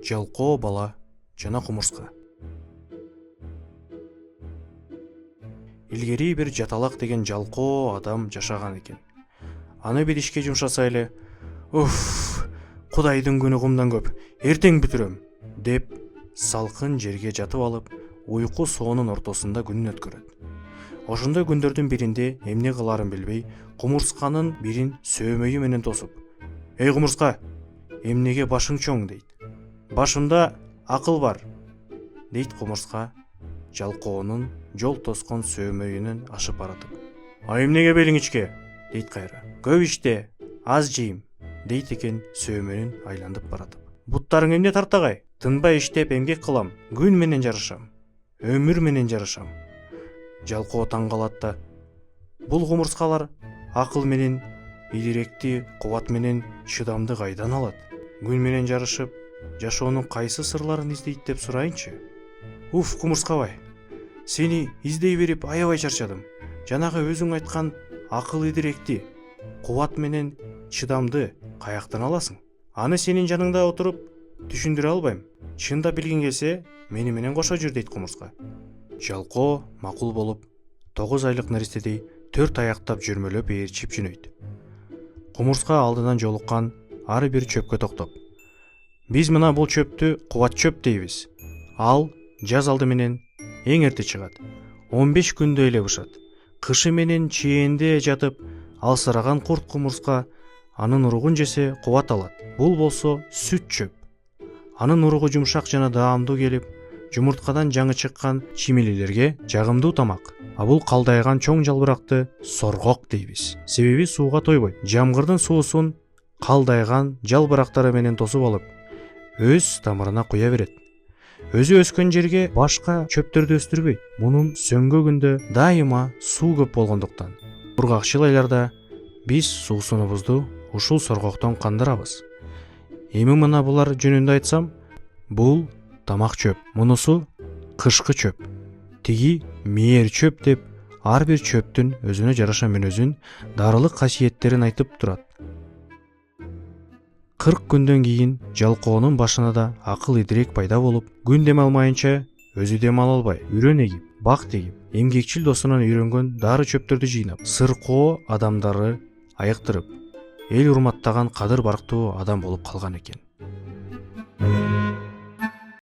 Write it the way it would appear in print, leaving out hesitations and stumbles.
Жалкоо бала жана кумурска. Илгери бир жаталак деген жалкоо адам жашаган экен. Аны бир ишке жумшаса эле, Кудайдын күнү кумдан көп, эртең бүтүрөм деп салкын жерге жатып алып, уйку соонун ортосунда күнүн өткөрөт. Ошондой күндөрдүн биринде эмне кыларын билбей, кумурсканын бирин сөөмөйү менен тосуп: "Эй кумурска, эмнеге башың чоң?" дейт. "Башымда акыл бар", дейт кумурска жалкоонун жол тоскон сөөмөйүнөн ашып баратып. "А эмнеге белиң ичке?" дейт кайра. "Көп иште, аз жейм", дейт экен сөөмөйүн айланып баратып. "Буттарың эмне тартагай? Тынбай иштеп эмгек кылам, күн менен жарышам, өмүр менен жарышам". Жалкоо таң калат да, бул кумурскалар акыл менен, идиректи, кубат менен чыдамды кайдан алат? Күн менен жарышып, жашоонун кайсы сырларын издейт деп сурайынчы? Кумурскабай, сени издей берип аябай чарчадым. Жанагы өзүң айткан акыл, идиректи, кубат менен чыдамды каяктан аласың? Аны сенин жаныңда отуруп түшүндүрө албайм. Чындап билгиң келсе, мени менен кошо жүр, дейт кумурска. Жалкоо макул болуп, 9 айлык наристедей 4 аяктап жүрмөлөп ээрчип жөнөйт. Кумурска алдынан жолуккан ар бир чөпкө токтоп: "Биз мына бул чөптү кубат чөп дейбиз. Ал жаз алды менен эң эрте чыгат. 15 күндө эле бышат. Кышы менен чээнде жатып алсыраган курт кумурска анын уругун жесе кубат алат. Бул болсо сүт чөп. Анын уругу жумшак жана даамдуу келип, жумурткадан жаңы чыккан чимилилерге жагымдуу тамак. А бул калдайган чоң жалбыракты соргок дейбиз. Себеби сууга тойбойт. Жамгырдын суусун калдайган жалбырактары менен тосуп алып, өз тамырына куя берет. Өзү өскөн жерге башка чөптөрдү өстүрбөйт. Мунун сөңгөгүндө дайыма суу көп болгондуктан кургакчыл айларда биз суусунубузду ушул соргоктон кандырабыз. Эми мына булар жөнүндө айтсам, бул тамак чөп, мунусу кышкы чөп, тиги мээр чөп деп ар бир чөптүн өзүнө жараша мүнөзүн, дарылык касиеттерин айтып турат. 40 күндөн кийин жалкоонун башына да акыл, идирек пайда болуп, күн дем алмайынча өзү дем ала албай, үрөн эгип, бак тегип, эмгекчил досунан үйрөнгөн дары чөптөрдү жыйнап, сыркоо адамдары айыктырып, эл урматтаган кадыр барктуу адам болуп калган экен.